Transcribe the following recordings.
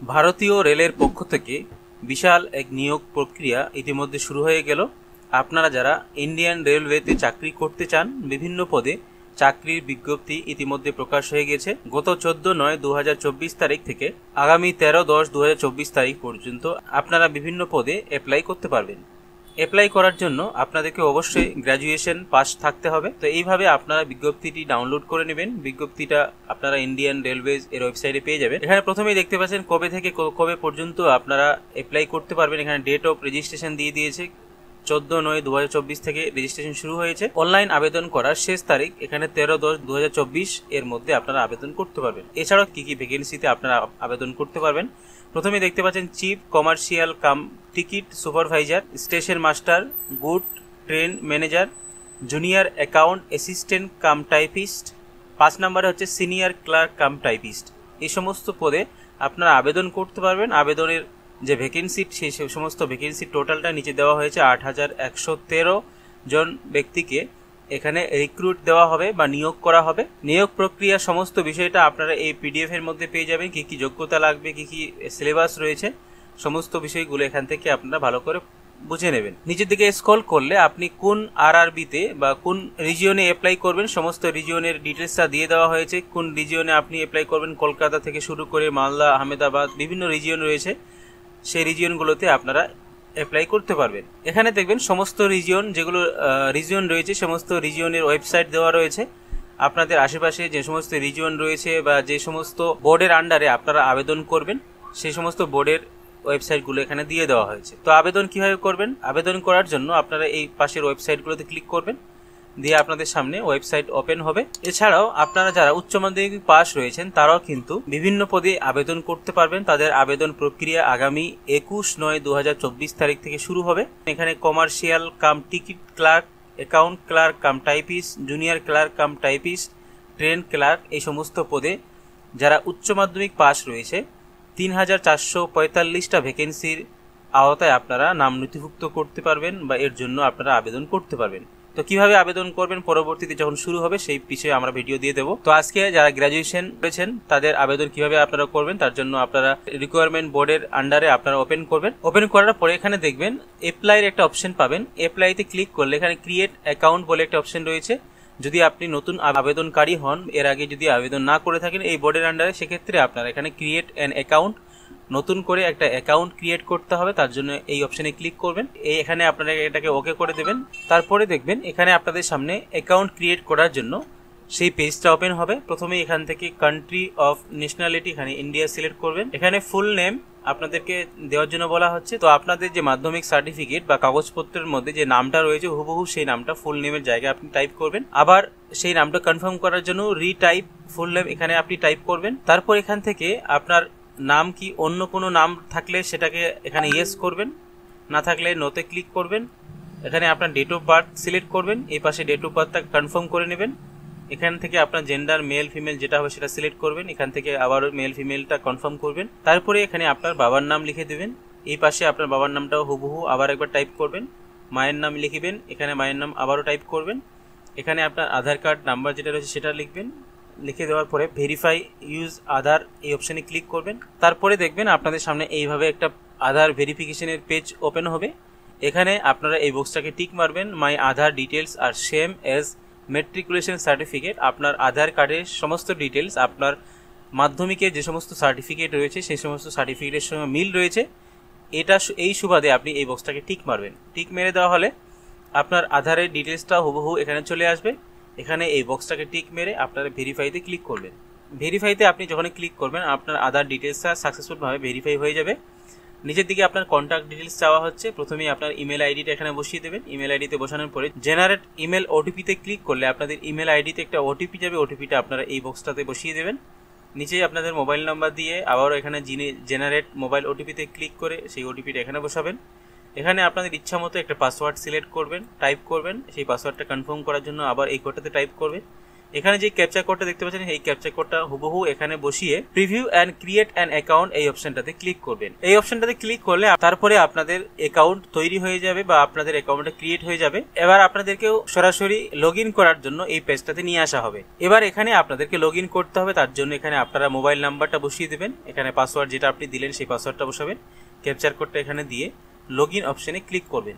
ভারতীয় রেলের পক্ষ থেকে বিশাল এক নিয়োগ প্রক্রিয়া ইতিমধ্যে শুরু হয়ে গেল। আপনারা যারা ইন্ডিয়ান রেলওয়েতে চাকরি করতে চান, বিভিন্ন পদে চাকরির বিজ্ঞপ্তি ইতিমধ্যে প্রকাশ হয়ে গেছে। গত 14/9/2024 তারিখ থেকে আগামী 13/10/2024 তারিখ পর্যন্ত আপনারা বিভিন্ন পদে অ্যাপ্লাই করতে পারবেন। অ্যাপ্লাই করার জন্য আপনাদেরকে অবশ্যই গ্র্যাজুয়েশন পাস থাকতে হবে। তো এইভাবে আপনারা বিজ্ঞপ্তিটি ডাউনলোড করে নেবেন। বিজ্ঞপ্তিটা আপনারা ইন্ডিয়ান রেলওয়েজ এর ওয়েবসাইটে পেয়ে যাবেন। এখানে প্রথমেই দেখতে পাচ্ছেন কবে থেকে কবে পর্যন্ত আপনারা অ্যাপ্লাই করতে পারবেন। এখানে ডেট অফ রেজিস্ট্রেশন দিয়ে দিয়েছে। 14/9/2024 থেকে রেজিস্ট্রেশন শুরু হয়েছে। অনলাইন আবেদন করার শেষ তারিখ এখানে 13/10/2024 এর মধ্যে আপনারা আবেদন করতে পারবেন। এছাড়াও কি কি ভ্যাকেন্সিতে আপনারা আবেদন করতে পারবেন, প্রথমে দেখতে পাচ্ছেন chief commercial cum ticket supervisor, station master, good train manager, junior account assistant cum typist, 5 নম্বরে হচ্ছে সিনিয়র ক্লার্ক কাম টাইপিস্ট। এই সমস্ত পদে আপনারা আবেদন করতে পারবেন। আবেদনের যে ভ্যাকেন্সি, সেই সমস্ত ভ্যাকেন্সির টোটালটা নিচে দেওয়া হয়েছে। 8113 জন ব্যক্তিকে এখানে রিক্রুট দেওয়া হবে বা নিয়োগ করা হবে। নিয়োগ প্রক্রিয়া সমস্ত বিষয়টা আপনারা এই পিডিএফ এর মধ্যে পেয়ে যাবেন। কি কি যোগ্যতা লাগবে, কি কি সিলেবাস রয়েছে, সমস্ত বিষয়গুলো এখান থেকে আপনারা ভালো করে বুঝে নেবেন। নিচের দিকে স্ক্রল করলে আপনি কোন আরআরবিতে বা কোন রিজিয়নে অ্যাপ্লাই করবেন, সমস্ত রিজিয়নের ডিটেলসটা দিয়ে দেওয়া হয়েছে। কোন রিজিয়নে আপনি অ্যাপ্লাই করবেন, কলকাতা থেকে শুরু করে মালদা, আহমেদাবাদ, বিভিন্ন রিজিয়ন রয়েছে। সেই রিজিয়নগুলোতে আপনারা অ্যাপ্লাই করতে পারবেন। এখানে দেখবেন সমস্ত রিজিয়ন, যেগুলো রিজিয়ন রয়েছে, সমস্ত রিজিয়নের ওয়েবসাইট দেওয়া রয়েছে। আপনাদের আশেপাশে যে সমস্ত রিজিয়ন রয়েছে বা যে সমস্ত বোর্ডের আন্ডারে আপনারা আবেদন করবেন, সেই সমস্ত বোর্ডের ওয়েবসাইটগুলো এখানে দিয়ে দেওয়া হয়েছে। তো আবেদন কিভাবে করবেন, আবেদন করার জন্য আপনারা এই পাশের ওয়েবসাইটগুলোতে ক্লিক করবেন, দিয়ে আপনাদের সামনে ওয়েবসাইট ওপেন হবে। এছাড়াও আপনারা যারা উচ্চ মাধ্যমিক পাস রয়েছেন তারাও কিন্তু বিভিন্ন পদে আবেদন করতে পারবেন। তাদের আবেদন প্রক্রিয়া আগামী 21/9/2024 তারিখ থেকে শুরু হবে। এখানে commercial cum ticket clerk, account clerk cum typist, junior clerk cum typist, train clerk, এই সমস্ত পদে যারা উচ্চ মাধ্যমিক পাস রয়েছে 3445টা ভ্যাকেন্সির আওতায় আপনারা নাম নথিভুক্ত করতে পারবেন বা এর জন্য আপনারা আবেদন করতে পারবেন। তো কিভাবে আবেদন করবেন পরবর্তীতে যখন শুরু হবে সেই বিষয়ে আমরা ভিডিও দিয়ে দেবো। তো আজকে যারা গ্র্যাজুয়েশন করেছেন তাদের আবেদন কিভাবে আপনারা করবেন তার জন্য আপনারা রিকোয়ারমেন্ট বোর্ডের আন্ডারে আপনারা ওপেন করবেন। ওপেন করার পরে এখানে দেখবেন অ্যাপ্লাইয়ের একটা অপশন পাবেন। অ্যাপ্লাইতে ক্লিক করলে এখানে ক্রিয়েট অ্যাকাউন্ট বলে একটা অপশন রয়েছে। যদি আপনি নতুন আবেদনকারী হন, এর আগে যদি আবেদন না করে থাকেন এই বোর্ডের আন্ডারে, সেক্ষেত্রে আপনারা এখানে ক্রিয়েট অ্যান অ্যাকাউন্ট, নতুন করে একটা অ্যাকাউন্ট ক্রিয়েট করতে হবে। তার জন্য এই অপশনে ক্লিক করবেন। এখানে আপনারা এটাকে ওকে করে দেবেন। তারপরে দেখবেন এখানে আপনাদের সামনে অ্যাকাউন্ট ক্রিয়েট করার জন্য সেই পেজটা ওপেন হবে। প্রথমে এখান থেকে কান্ট্রি অফ ন্যাশনালিটি, এখানে ইন্ডিয়া সিলেক্ট করবেন। এখানে ফুল নেম আপনাদেরকে দেওয়ার জন্য বলা হচ্ছে। তো আপনাদের যে মাধ্যমিক সার্টিফিকেট বা কাগজপত্রের মধ্যে যে নামটা রয়েছে হুবহু সেই নামটা ফুল নেমের জায়গায় আপনি টাইপ করবেন। আবার সেই নামটা কনফার্ম করার জন্য রিটাইপ ফুল নেম এখানে আপনি টাইপ করবেন। তারপর এখান থেকে আপনার নাম কি অন্য কোনো নাম থাকলে সেটাকে এখানে ইয়েস করবেন, না থাকলে নোতে ক্লিক করবেন। এখানে আপনার ডেট অফ বার্থ সিলেক্ট করবেন। এই পাশে ডেট অফ বার্থটা কনফার্ম করে নেবেন। এখান থেকে আপনার জেন্ডার মেল ফিমেল যেটা হবে সেটা সিলেক্ট করবেন। এখান থেকে আবারও মেল ফিমেলটা কনফার্ম করবেন। তারপরে এখানে আপনার বাবার নাম লিখে দেবেন। এই পাশে আপনার বাবার নামটাও হুবহু আবার একবার টাইপ করবেন। মায়ের নাম লিখবেন, এখানে মায়ের নাম আবারও টাইপ করবেন। এখানে আপনার আধার কার্ড নাম্বার যেটা রয়েছে সেটা লিখবেন। লিখে দেওয়ার পরে ভেরিফাই ইউজ আধার এই অপশানে ক্লিক করবেন। তারপরে দেখবেন আপনাদের সামনে এইভাবে একটা আধার ভেরিফিকেশনের পেজ ওপেন হবে। এখানে আপনারা এই বক্সটাকে টিক মারবেন, মাই আধার ডিটেলস আর সেম এজ মেট্রিকুলেশন সার্টিফিকেট। আপনার আধার কার্ডের সমস্ত ডিটেলস আপনার মাধ্যমিকের যে সমস্ত সার্টিফিকেট রয়েছে সেই সমস্ত সার্টিফিকেটের সঙ্গে মিল রয়েছে। এই সুবাদে আপনি এই বক্সটাকে টিক মারবেন। টিক মেরে দেওয়া হলে আপনার আধারের ডিটেলসটা হুবহু এখানে চলে আসবে। এখানে এই বক্সটাকে টিক মেরে আপনারা ভেরিফাইতে ক্লিক করবেন। ভেরিফাইতে আপনি যখনই ক্লিক করবেন আপনার আধার ডিটেলসটা সাকসেসফুলভাবে ভেরিফাই হয়ে যাবে। নিচের দিকে আপনার কন্ট্যাক্ট ডিটেলস চাওয়া হচ্ছে। প্রথমেই আপনার ইমেল আইডিটা এখানে বসিয়ে দেবেন। ইমেল আইডিতে বসানোর পরে জেনারেট ইমেল ওটিপিতে ক্লিক করলে আপনাদের ইমেল আইডিতে একটা ওটিপি যাবে। ওটিপিটা আপনারা এই বক্সটাতে বসিয়ে দেবেন। নিচেই আপনাদের মোবাইল নাম্বার দিয়ে আবারও এখানে জেনারেট মোবাইল ওটিপিতে ক্লিক করে সেই ওটিপিটা এখানে বসাবেন। এখানে আপনাদের ইচ্ছা মতো একটা পাসওয়ার্ড সিলেক্ট করবেন, টাইপ করবেন। সেই পাসওয়ার্ডটা কনফার্ম করার জন্য আবার এই কোডটাতে টাইপ করবেন। এখানে যে ক্যাপচা কোডটা দেখতে পাচ্ছেন এই ক্যাপচা কোডটা হুবহু এখানে বসিয়ে preview and create an account এই অপশনটাতে ক্লিক করবেন। এই অপশনটাতে ক্লিক করলে তারপরে আপনাদের অ্যাকাউন্ট তৈরি হয়ে যাবে বা আপনাদের অ্যাকাউন্টটা ক্রিয়েট হয়ে যাবে। এবার আপনাদেরকেও সরাসরি লগ ইন করার জন্য এই পেজটাতে নিয়ে আসা হবে। এবার এখানে আপনাদেরকে লগ ইন করতে হবে, তার জন্য এখানে আপনারা মোবাইল নাম্বারটা বসিয়ে দেবেন, এখানে পাসওয়ার্ড যেটা আপনি দিলেন সেই পাসওয়ার্ডটা বসাবেন, ক্যাপচার কোডটা এখানে দিয়ে লগ ইন অপশনে ক্লিক করবেন।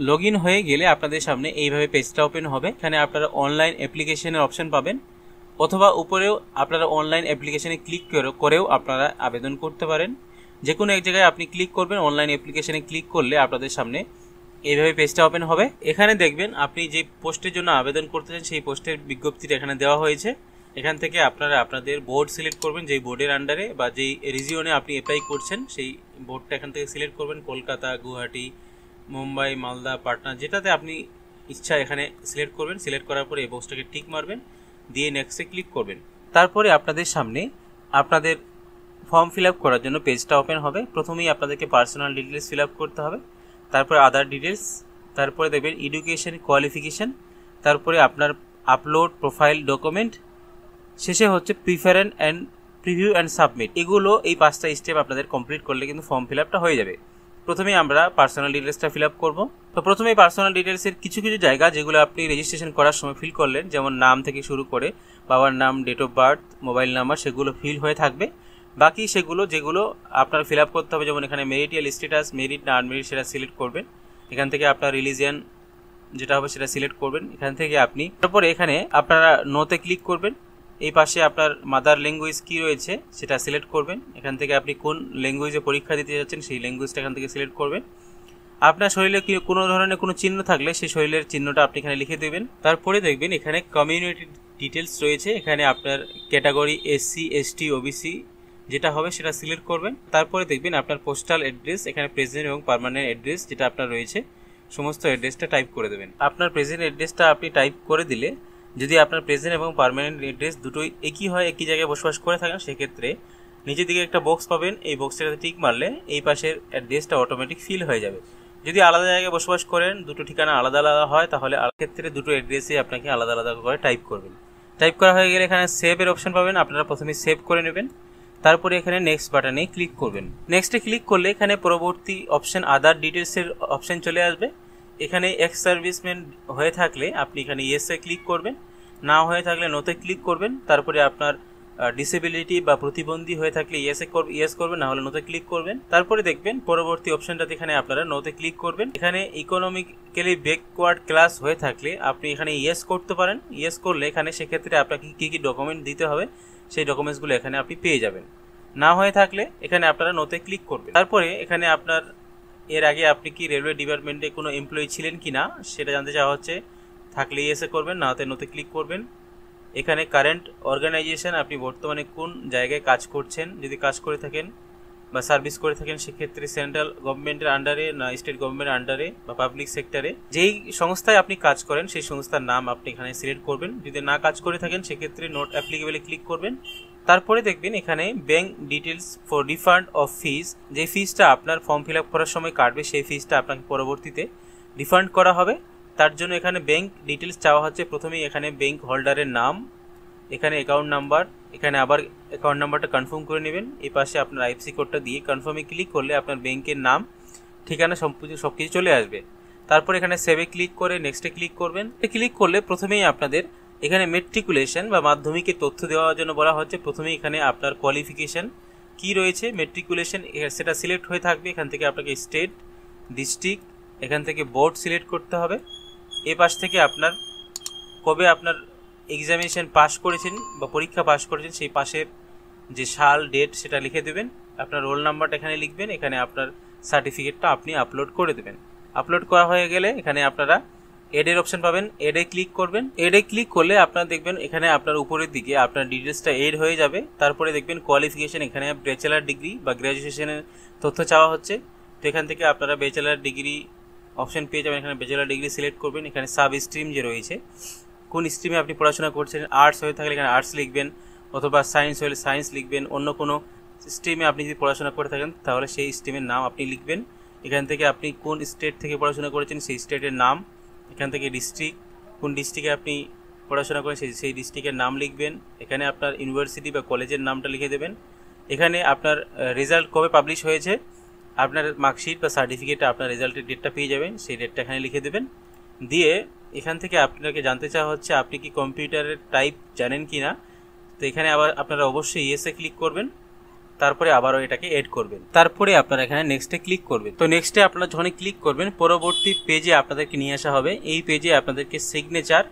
লগ ইন হয়ে গেলে আপনাদের সামনে এইভাবে পেজটা ওপেন হবে। এখানে আপনারা অনলাইন অ্যাপ্লিকেশনের অপশন পাবেন, অথবা উপরেও আপনারা অনলাইন অ্যাপ্লিকেশনে ক্লিক করেও আপনারা আবেদন করতে পারেন। যে কোনো এক জায়গায় আপনি ক্লিক করবেন, অনলাইন অ্যাপ্লিকেশনে ক্লিক করলে আপনাদের সামনে এইভাবে পেজটা ওপেন হবে। এখানে দেখবেন আপনি যে পোস্টের জন্য আবেদন করতে চান সেই পোস্টের বিজ্ঞপ্তিটা এখানে দেওয়া হয়েছে। এখান থেকে আপনারা আপনাদের বোর্ড সিলেক্ট করবেন, যেই বোর্ডের আন্ডারে বা যেই রিজিয়নে আপনি অ্যাপ্লাই করছেন সেই বোর্ডটা এখান থেকে সিলেক্ট করবেন। কলকাতা, গুয়াহাটি, মুম্বাই, মালদা, পাটনা, যেটাতে আপনি ইচ্ছা এখানে সিলেক্ট করবেন। সিলেক্ট করার পরে এই বক্সটাকে টিক মারবেন, দিয়ে নেক্সটে ক্লিক করবেন। তারপরে আপনাদের সামনে আপনাদের ফর্ম ফিল আপ করার জন্য পেজটা ওপেন হবে। প্রথমেই আপনাদেরকে পার্সোনাল ডিটেলস ফিল আপ করতে হবে, তারপরে আদার ডিটেলস, তারপরে দেখবেন এডুকেশন কোয়ালিফিকেশন, তারপরে আপনার আপলোড প্রোফাইল ডকুমেন্ট, শেষে হচ্ছে preference and preview and submit. এগুলো এই 5টা স্টেপ আপনাদের কমপ্লিট করলে কিন্তু ফর্ম ফিল আপটা হয়ে যাবে। প্রথমেই আমরা পার্সোনাল ডিটেলসটা ফিল আপ করবো। তো প্রথমেই পার্সোনাল ডিটেলসের কিছু জায়গা যেগুলো আপনি রেজিস্ট্রেশন করার সময় ফিল করলেন, যেমন নাম থেকে শুরু করে বাবার নাম, date of birth, mobile number, সেগুলো ফিল হয়ে থাকবে। বাকি যেগুলো আপনার ফিল আপ করতে হবে, যেমন এখানে মেরিটিয়াল স্ট্যাটাস, মেরিট না আনমেরিট সেটা সিলেক্ট করবেন। এখান থেকে আপনার রিলিজিয়ান যেটা হবে সেটা সিলেক্ট করবেন। এখান থেকে আপনি তারপরে এখানে আপনারা নোতে ক্লিক করবেন। এই পাশে আপনার মাদার ল্যাঙ্গুয়েজ কি রয়েছে সেটা সিলেক্ট করবেন। এখান থেকে আপনি কোন ল্যাঙ্গুয়েজে পরীক্ষা দিতে যাচ্ছেন সেই ল্যাঙ্গুয়েজটা এখান থেকে সিলেক্ট করবেন। আপনার শরীরে কোনো ধরনের কোনো চিহ্ন থাকলে সেই শরীরের চিহ্নটা আপনি এখানে লিখে দেবেন। তারপরে দেখবেন এখানে কমিউনিটি ডিটেলস রয়েছে, এখানে আপনার ক্যাটাগরি এসসি, এসটি, ওবিসি যেটা হবে সেটা সিলেক্ট করবেন। তারপরে দেখবেন আপনার পোস্টাল অ্যাড্রেস, এখানে প্রেজেন্ট এবং পার্মানেন্ট অ্যাড্রেস যেটা আপনার রয়েছে সমস্ত অ্যাড্রেসটা টাইপ করে দেবেন। আপনার প্রেজেন্ট অ্যাড্রেসটা আপনি টাইপ করে দিলে যদি আপনার প্রেজেন্ট এবং পার্মানেন্ট অ্যাড্রেস দুটোই একই হয়, একই জায়গায় বসবাস করে থাকেন, সেক্ষেত্রে নিচের দিকে একটা বক্স পাবেন, এই বক্সটাতে টিক মারলে এই পাশের অ্যাড্রেসটা অটোমেটিক ফিল হয়ে যাবে। যদি আলাদা জায়গায় বসবাস করেন, দুটো ঠিকানা আলাদা আলাদা হয়, তাহলে ক্ষেত্রে দুটো অ্যাড্রেসই আপনাকে আলাদা আলাদা করে টাইপ করবেন। টাইপ করা হয়ে গেলে এখানে সেভের অপশন পাবেন, আপনারা প্রথমে সেভ করে নেবেন। তারপরে এখানে নেক্সট বাটনে ক্লিক করবেন। নেক্সটে ক্লিক করলে এখানে পরবর্তী অপশন আদার ডিটেলসের অপশন চলে আসবে। এখানে এক্স সার্ভিসম্যান হয়ে থাকলে আপনি এখানে ইয়েসে ক্লিক করবেন, না হয়ে থাকলে নোতে ক্লিক করবেন। তারপরে আপনার ডিসেবিলিটি বা প্রতিবন্ধী হয়ে থাকলে ইয়েস করবেন, না হলে নোতে ক্লিক করবেন। তারপরে দেখবেন পরবর্তী অপশনটাতে এখানে আপনারা নোতে ক্লিক করবেন। এখানে ইকোনমিক্যালি ব্যাকওয়ার্ড ক্লাস হয়ে থাকলে আপনি এখানে ইয়েস করতে পারেন। ইয়েস করলে এখানে সেক্ষেত্রে আপনাকে কী কী ডকুমেন্ট দিতে হবে সেই ডকুমেন্টসগুলো এখানে আপনি পেয়ে যাবেন। না হয়ে থাকলে এখানে আপনারা নোতে ক্লিক করবেন। তারপরে এখানে আপনার এর আগে আপনি কি রেলওয়ে ডিপার্টমেন্টে কোনো এমপ্লয়ি ছিলেন কি না সেটা জানতে চাওয়া হচ্ছে, থাকলে ইয়েসে করবেন, না হতে নোতে ক্লিক করবেন। এখানে কারেন্ট অর্গানাইজেশন, আপনি বর্তমানে কোন জায়গায় কাজ করছেন, যদি কাজ করে থাকেন বা সার্ভিস করে থাকেন সেক্ষেত্রে সেন্ট্রাল গভর্নমেন্টের আন্ডারে না স্টেট গভর্নমেন্টের আন্ডারে বা পাবলিক সেক্টরে, যেই সংস্থায় আপনি কাজ করেন সেই সংস্থার নাম আপনি এখানে সিলেক্ট করবেন। যদি না কাজ করে থাকেন সেক্ষেত্রে নট অ্যাপ্লিকেবলে ক্লিক করবেন। তারপরে দেখবেন এখানে bank details for refund of fees, যে ফিজটা আপনার ফর্ম ফিল আপ করার সময় কাটবে সেই ফিজটা আপনাকে পরবর্তীতে রিফান্ড করা হবে। তার জন্য এখানে ব্যাংক ডিটেলস চাওয়া হচ্ছে। প্রথমেই এখানে ব্যাংক হোল্ডারের নাম, এখানে অ্যাকাউন্ট নাম্বার, এখানে আবার অ্যাকাউন্ট নাম্বারটা কনফার্ম করে নেবেন। এই পাশে আপনার আইএফএসসি কোডটা দিয়ে কনফার্মে ক্লিক করলে আপনার ব্যাংকের নাম, ঠিকানা সব কিছু চলে আসবে। তারপর এখানে সেভে ক্লিক করে নেক্সটে ক্লিক করবেন। ক্লিক করলে প্রথমেই আপনাদের এখানে মেট্রিকুলেশন বা মাধ্যমিকের তথ্য দেওয়ার জন্য বলা হচ্ছে। প্রথমেই এখানে আপনার কোয়ালিফিকেশন কি রয়েছে, মেট্রিকুলেশন সেটা সিলেক্ট হয়ে থাকবে। এখান থেকে আপনাকে স্টেট, ডিস্ট্রিক্ট, এখান থেকে বোর্ড সিলেক্ট করতে হবে। এ পাশ থেকে আপনার কবে আপনার এক্সামিনেশন পাস করেছেন বা পরীক্ষা পাস করেছেন সেই পাশের যে সাল, ডেট সেটা লিখে দেবেন। আপনার রোল নাম্বারটা এখানে লিখবেন। এখানে আপনার সার্টিফিকেটটা আপনি আপলোড করে দেবেন। আপলোড করা হয়ে গেলে এখানে আপনারা এডের অপশন পাবেন, এডে ক্লিক করবেন। এডে ক্লিক করলে আপনারা দেখবেন এখানে আপনার উপরের দিকে আপনার ডিটেলসটা এড হয়ে যাবে। তারপরে দেখবেন কোয়ালিফিকেশন, এখানে ব্যাচেলার ডিগ্রি বা গ্র্যাজুয়েশনের তথ্য চাওয়া হচ্ছে। তো এখান থেকে আপনারা ব্যাচেলার ডিগ্রি অপশন পেয়ে যাবেন। এখানে ব্যাচেলার ডিগ্রি সিলেক্ট করবেন। এখানে সাব স্ট্রিম যে রয়েছে, কোন স্ট্রিমে আপনি পড়াশোনা করছেন, আর্টস হয়ে থাকলে এখানে আর্টস লিখবেন, অথবা সায়েন্স হলে সায়েন্স লিখবেন। অন্য কোনো স্ট্রিমে আপনি যদি পড়াশোনা করে থাকেন তাহলে সেই স্ট্রিমের নাম আপনি লিখবেন। এখান থেকে আপনি কোন স্টেট থেকে পড়াশোনা করেছেন সেই স্টেটের নাম, এখান থেকে ডিস্ট্রিক্ট, কোন ডিস্ট্রিক্টে আপনি পড়াশোনা করেন সেই ডিস্ট্রিক্টের নাম লিখবেন। এখানে আপনার ইউনিভার্সিটি বা কলেজের নামটা লিখে দেবেন। এখানে আপনার রেজাল্ট কবে পাবলিশ হয়েছে, আপনার মার্কশিট বা সার্টিফিকেটে আপনার রেজাল্টের ডেটটা পেয়ে যাবেন, সেই ডেটটা এখানে লিখে দেবেন। দিয়ে এখান থেকে আপনাকে জানতে চাওয়া হচ্ছে আপনি কি কম্পিউটারের টাইপ জানেন কি না। তো এখানে আবার আপনারা অবশ্যই ইয়েসে ক্লিক করবেন, তারপরে আবারও এটাকে এড করবেন। তারপরে আপনারা এখানে নেক্সটে ক্লিক করবেন। তো নেক্সটে আপনারা যখনই ক্লিক করবেন পরবর্তী পেজে আপনাদেরকে নিয়ে আসা হবে। এই পেজে আপনাদেরকে সিগনেচার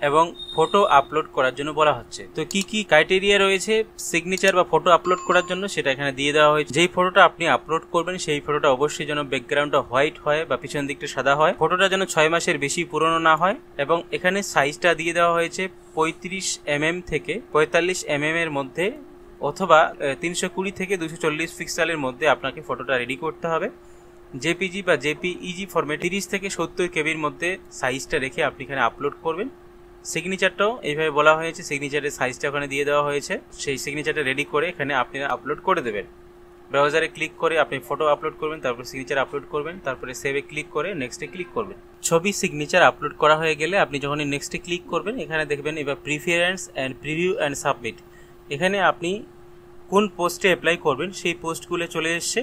এবং ফটো আপলোড করার জন্য বলা হচ্ছে। তো কি কি ক্রাইটেরিয়া রয়েছে সিগনেচার বা ফটো আপলোড করার জন্য সেটা এখানে দিয়ে দেওয়া হয়েছে। যেই ফটোটা আপনি আপলোড করবেন সেই ফটোটা অবশ্যই যেন ব্যাকগ্রাউন্ডটা হোয়াইট হয় বা পিছন দিকটা সাদা হয়, ফটোটা যেন 6 মাসের বেশি পুরনো না হয়, এবং এখানে সাইজটা দিয়ে দেওয়া হয়েছে 35 mm থেকে 45 mm এর মধ্যে, অথবা 320 থেকে 240 পিক্সেলের মধ্যে আপনাকে ফটোটা রেডি করতে হবে। জেপিজি বা জেপিইজি ফরম্যাট 30 থেকে 70 কেবির মধ্যে সাইজটা রেখে আপনি এখানে আপলোড করবেন। সিগনেচারটাও এইভাবে বলা হয়েছে, সিগনেচারের সাইজটা ওখানে দিয়ে দেওয়া হয়েছে। সেই সিগনেচারটা রেডি করে এখানে আপনি আপলোড করে দেবেন। ব্রাউজারে ক্লিক করে আপনি ফটো আপলোড করবেন, তারপর সিগনেচার আপলোড করবেন, তারপরে সেভে ক্লিক করে নেক্সটে ক্লিক করবেন। ছবি সিগনেচার আপলোড করা হয়ে গেলে আপনি যখনই নেক্সটে ক্লিক করবেন এখানে দেখবেন এবার preference and preview and submit. এখানে আপনি কোন পোস্টে অ্যাপ্লাই করবেন সেই পোস্টগুলো চলে এসছে।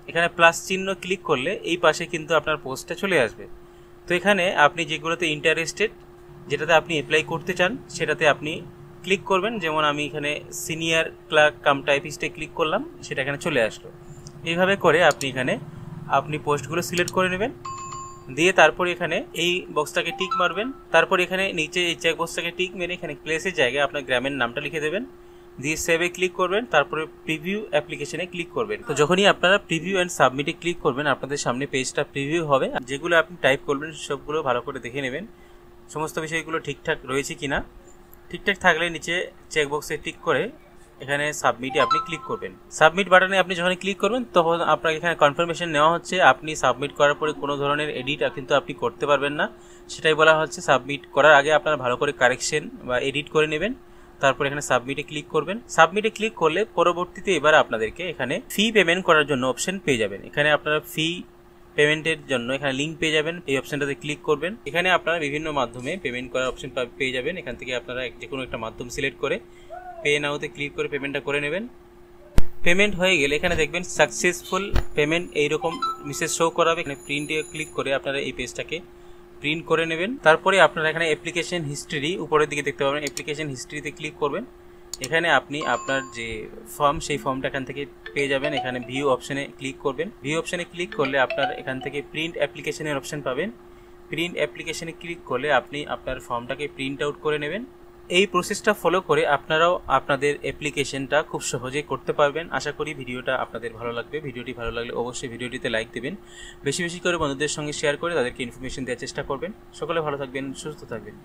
এখানে প্লাস চিহ্ন ক্লিক করলে এই পাশে কিন্তু আপনার পোস্টটা চলে আসবে। তো এখানে আপনি যেগুলোতে ইন্টারেস্টেড, যেটাতে আপনি অ্যাপ্লাই করতে চান সেটাতে আপনি ক্লিক করবেন। যেমন আমি এখানে সিনিয়র ক্লার্ক কাম টাইপিস্টে ক্লিক করলাম, সেটা এখানে চলে আসলো। এইভাবে করে আপনি পোস্টগুলো সিলেক্ট করে নেবেন, দিয়ে তারপর এখানে এই বক্সটাকে টিক মারবেন। তারপর এখানে নিচে এই চেক বক্সটাকে টিক মেরে এখানে প্লেসের জায়গায় আপনার গ্রামের নামটা লিখে দেবেন, দিয়ে সেভে ক্লিক করবেন, তারপরে প্রিভিউ অ্যাপ্লিকেশনে ক্লিক করবেন। তো যখনই আপনারা প্রিভিউ অ্যান্ড সাবমিটে ক্লিক করবেন আপনাদের সামনে পেজটা প্রিভিউ হবে। যেগুলো আপনি টাইপ করবেন সবগুলো ভালো করে দেখে নেবেন সমস্ত বিষয়গুলো ঠিকঠাক রয়েছে কিনা। ঠিকঠাক থাকলে নিচে চেকবক্সে টিক করে এখানে সাবমিটে আপনি ক্লিক করবেন। সাবমিট বাটনে আপনি যখন ক্লিক করবেন তখন আপনাকে এখানে কনফার্মেশন নেওয়া হচ্ছে আপনি সাবমিট করার পরে কোনো ধরনের এডিট কিন্তু আপনি করতে পারবেন না, সেটাই বলা হচ্ছে। সাবমিট করার আগে আপনারা ভালো করে কারেকশন বা এডিট করে নেবেন, তারপর এখানে সাবমিটে ক্লিক করবেন। সাবমিটে ক্লিক করলে পরবর্তীতে এবার আপনাদেরকে এখানে ফি পেমেন্ট করার জন্য অপশন পেয়ে যাবেন। এখানে আপনারা ফি পেমেন্টের জন্য এখানে লিঙ্ক পেয়ে যাবেন, এই অপশনটাতে ক্লিক করবেন। এখানে আপনারা বিভিন্ন মাধ্যমে পেমেন্ট করার অপশন পেয়ে যাবেন। এখান থেকে আপনারা যে কোনো একটা মাধ্যম সিলেক্ট করে পে নাওতে ক্লিক করে পেমেন্টটা করে নেবেন। পেমেন্ট হয়ে গেলে এখানে দেখবেন সাকসেসফুল পেমেন্ট এইরকম মেসেজ শো করাবে। এখানে প্রিন্টে ক্লিক করে আপনারা এই পেজটাকে প্রিন্ট করে নেবেন। তারপরে আপনারা এখানে অ্যাপ্লিকেশন হিস্ট্রি উপরের দিকে দেখতে পাবেন, অ্যাপ্লিকেশন হিস্ট্রিতে ক্লিক করবেন। এখানে আপনি আপনার যে ফর্ম সেই ফর্মটা এখান থেকে পেয়ে যাবেন। এখানে ভিউ অপশনে ক্লিক করবেন, ভিউ অপশনে ক্লিক করলে আপনার এখান থেকে প্রিন্ট অ্যাপ্লিকেশনের অপশন পাবেন। প্রিন্ট অ্যাপ্লিকেশনে ক্লিক করলে আপনি আপনার ফর্মটাকে প্রিন্ট আউট করে নেবেন। এই প্রসেসটা ফলো করে আপনারাও আপনাদের অ্যাপ্লিকেশনটা খুব সহজেই করতে পারবেন। আশা করি ভিডিওটা আপনাদের ভালো লাগবে। ভিডিওটি ভালো লাগলে অবশ্যই ভিডিওটিতে লাইক দেবেন, বেশি বেশি করে বন্ধুদের সঙ্গে শেয়ার করে তাদেরকে ইনফরমেশন দেওয়ার চেষ্টা করবেন। সকলে ভালো থাকবেন, সুস্থ থাকবেন।